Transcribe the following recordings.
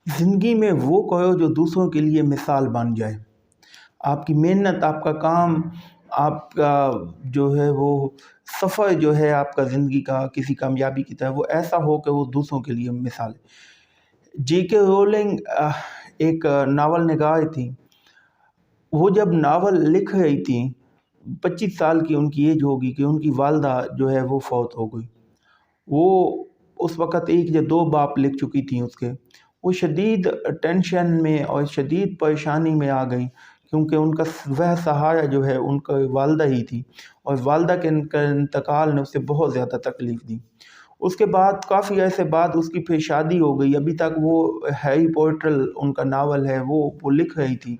زندگی میں وہ کرو جو دوسروں کے لیے مثال بن جائے۔ آپ کی محنت، آپ کا کام، آپ کا جو ہے وہ سفر جو ہے آپ کا زندگی کا کسی کامیابی کی طرف، وہ ایسا ہو کہ وہ دوسروں کے لیے مثال ہے۔ جے کے رولنگ ایک ناول نگار تھی۔ وہ جب ناول لکھ رہی تھیں، 25 سال کی ان کی ایج ہوگی کہ ان کی والدہ جو ہے وہ فوت ہو گئی۔ وہ اس وقت ایک یا دو باپ لکھ چکی تھیں اس کے۔ وہ شدید ٹینشن میں اور شدید پریشانی میں آ گئیں، کیونکہ ان کا وہ سہارا جو ہے ان کا والدہ ہی تھی، اور والدہ کے انتقال نے اسے بہت زیادہ تکلیف دی۔ اس کے بعد کافی عرصے بعد اس کی پھر شادی ہو گئی۔ ابھی تک وہ ہیری پوٹر ان کا ناول ہے وہ لکھ رہی تھی۔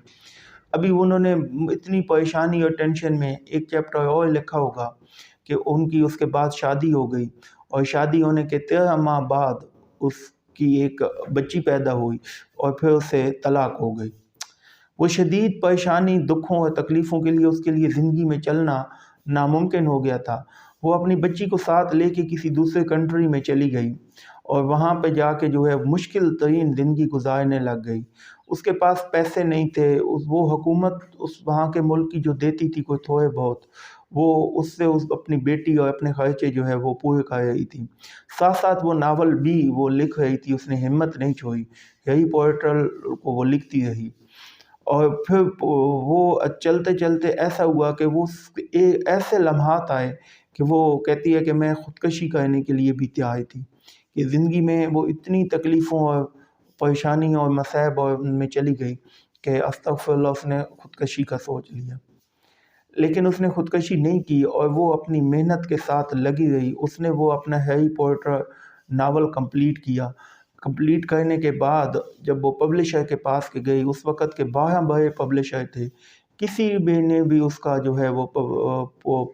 ابھی انہوں نے اتنی پریشانی اور ٹینشن میں ایک چیپٹر اور لکھا ہوگا کہ ان کی اس کے بعد شادی ہو گئی، اور شادی ہونے کے 13 ماہ بعد اس کی ایک بچی پیدا ہوئی، اور پھر اسے طلاق ہو گئی۔ وہ شدید پریشانی، دکھوں اور تکلیفوں کے لیے اس کے لیے زندگی میں چلنا ناممکن ہو گیا تھا۔ وہ اپنی بچی کو ساتھ لے کے کسی دوسرے کنٹری میں چلی گئی، اور وہاں پہ جا کے جو ہے مشکل ترین زندگی گزارنے لگ گئی۔ اس کے پاس پیسے نہیں تھے۔ وہ حکومت اس وہاں کے ملک کی جو دیتی تھی کوئی تھوڑے بہت، وہ اس سے اپنی بیٹی اور اپنے خرچے جو ہے وہ پورے کر رہی تھی۔ ساتھ ساتھ وہ ناول بھی وہ لکھ رہی تھی، اس نے ہمت نہیں چھوڑی، ہیری پوٹر کو وہ لکھتی رہی۔ اور پھر وہ چلتے چلتے ایسا ہوا کہ وہ ایسے لمحات آئے کہ وہ کہتی ہے کہ میں خودکشی کرنے کے لیے بھی تیار تھی، کہ زندگی میں وہ اتنی تکلیفوں اور پریشانیوں اور مصائب میں چلی گئی کہ استغفر اللہ، اس نے خودکشی کا سوچ لیا۔ لیکن اس نے خودکشی نہیں کی، اور وہ اپنی محنت کے ساتھ لگی رہی۔ اس نے وہ اپنا ہیری پوٹر ناول کمپلیٹ کیا۔ کمپلیٹ کرنے کے بعد جب وہ پبلشر کے پاس کے گئی، اس وقت کے 12 بڑے پبلشر تھے، کسی بھی نے بھی اس کا جو ہے وہ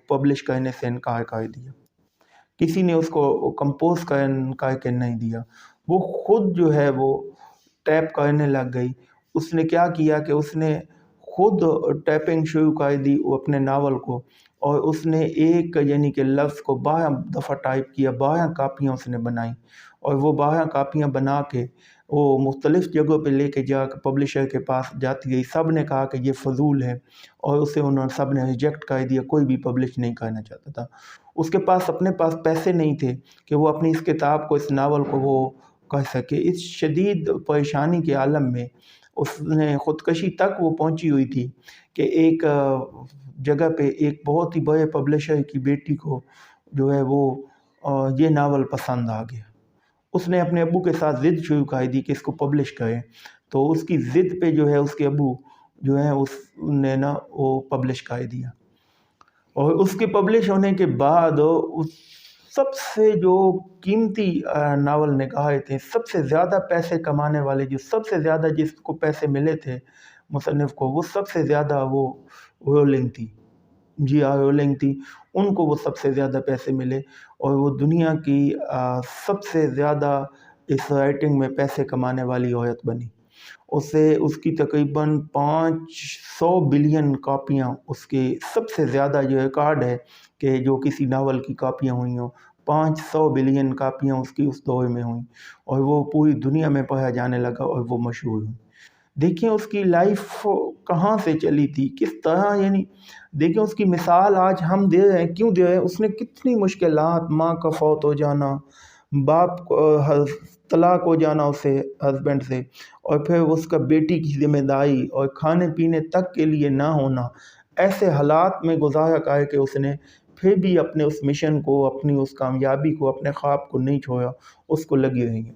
پبلش کرنے سے انکار کر دیا۔ کسی نے اس کو کمپوز کر کے نہیں دیا۔ وہ خود جو ہے وہ ٹیپ کرنے لگ گئی۔ اس نے کیا کیا کہ اس نے خود ٹیپنگ شروع کر دی وہ اپنے ناول کو، اور اس نے ایک یعنی کہ لفظ کو 12 دفعہ ٹائپ کیا، 12 کاپیاں اس نے بنائیں، اور وہ 12 کاپیاں بنا کے وہ مختلف جگہوں پہ لے کے جا کے پبلشر کے پاس جاتی گئی۔ سب نے کہا کہ یہ فضول ہے، اور اسے سب نے ریجیکٹ کر دیا، کوئی بھی پبلش نہیں کرنا چاہتا تھا۔ اس کے پاس اپنے پاس پیسے نہیں تھے کہ وہ اپنی اس کتاب کو، اس ناول کو وہ کر سکے۔ اس شدید پریشانی کے عالم میں اس نے خودکشی تک وہ پہنچی ہوئی تھی کہ ایک جگہ پہ ایک بہت ہی بڑے پبلشر کی بیٹی کو جو ہے وہ یہ ناول پسند آ گیا۔ اس نے اپنے ابو کے ساتھ ضد شروع کر دی کہ اس کو پبلش کرے، تو اس کی ضد پہ جو ہے اس کے ابو جو ہے اس نے وہ پبلش کر دیا۔ اور اس کے پبلش ہونے کے بعد سب سے جو قیمتی ناول نگار تھے، سب سے زیادہ پیسے کمانے والے، جو سب سے زیادہ جس کو پیسے ملے تھے مصنف کو، وہ سب سے زیادہ وہ رولنگ تھی، رولنگ تھی۔ ان کو وہ سب سے زیادہ پیسے ملے، اور وہ دنیا کی سب سے زیادہ اس رائٹنگ میں پیسے کمانے والی عورت بنی۔ اس کی تقریباً 500 بلین کاپیاں، اس کے سب سے زیادہ جو ریکارڈ ہے کہ جو کسی ناول کی کاپیاں ہوئی ہوں، 500 بلین کاپیاں اس کی اس دور میں ہوئیں، اور وہ پوری دنیا میں پڑھا جانے لگا، اور وہ مشہور ہوئی۔ دیکھیں اس کی لائف کہاں سے چلی تھی، کس طرح، یعنی دیکھیں اس کی مثال آج ہم دے رہے ہیں، کیوں دے رہے ہیں؟ اس نے کتنی مشکلات، ماں کا فوت ہو جانا، باپ کو طلاق ہو جانا اسے ہسبینڈ سے، اور پھر اس کا بیٹی کی ذمہ داری اور کھانے پینے تک کے لیے نہ ہونا، ایسے حالات میں گزارا کر کے اس نے پھر بھی اپنے اس مشن کو، اپنی اس کامیابی کو، اپنے خواب کو نہیں چھوڑا، اس کو لگی رہی ہیں۔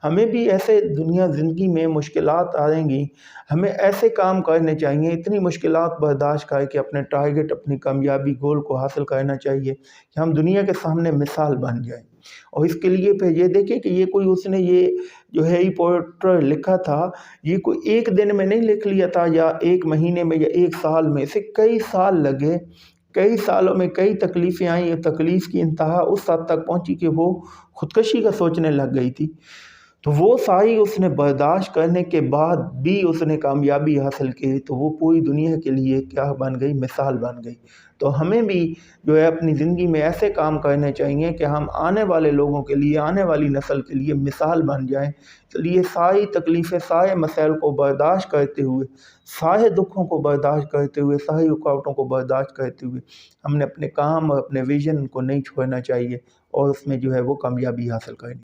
ہمیں بھی ایسے دنیا زندگی میں مشکلات آئیں گی، ہمیں ایسے کام کرنے چاہیے، اتنی مشکلات برداشت کر کے اپنے ٹارگٹ، اپنی کامیابی گول کو حاصل کرنا چاہیے کہ ہم دنیا کے سامنے مثال بن جائیں۔ اور اس کے لیے پھر یہ دیکھیں کہ یہ کوئی اس نے یہ جو ہیری پوٹر لکھا تھا، یہ کوئی ایک دن میں نہیں لکھ لیا تھا، یا ایک مہینے میں، یا ایک سال میں، اسے کئی سال لگے۔ کئی سالوں میں کئی تکلیفیں آئیں، تکلیف کی انتہا اس حد تک پہنچی کہ وہ خودکشی کا سوچنے لگ گئی تھی۔ تو وہ ساری اس نے برداشت کرنے کے بعد بھی اس نے کامیابی حاصل کی، تو وہ پوری دنیا کے لیے کیا بن گئی؟ مثال بن گئی۔ تو ہمیں بھی جو ہے اپنی زندگی میں ایسے کام کرنے چاہیے کہ ہم آنے والے لوگوں کے لیے، آنے والی نسل کے لیے مثال بن جائیں۔ چلیے ساری تکلیفیں، سارے مسائل کو برداشت کرتے ہوئے، سارے دکھوں کو برداشت کرتے ہوئے، ساری رکاوٹوں کو برداشت کرتے ہوئے ہم نے اپنے کام اور اپنے ویژن کو نہیں چھوڑنا چاہیے، اور اس میں جو ہے وہ کامیابی حاصل کرنی۔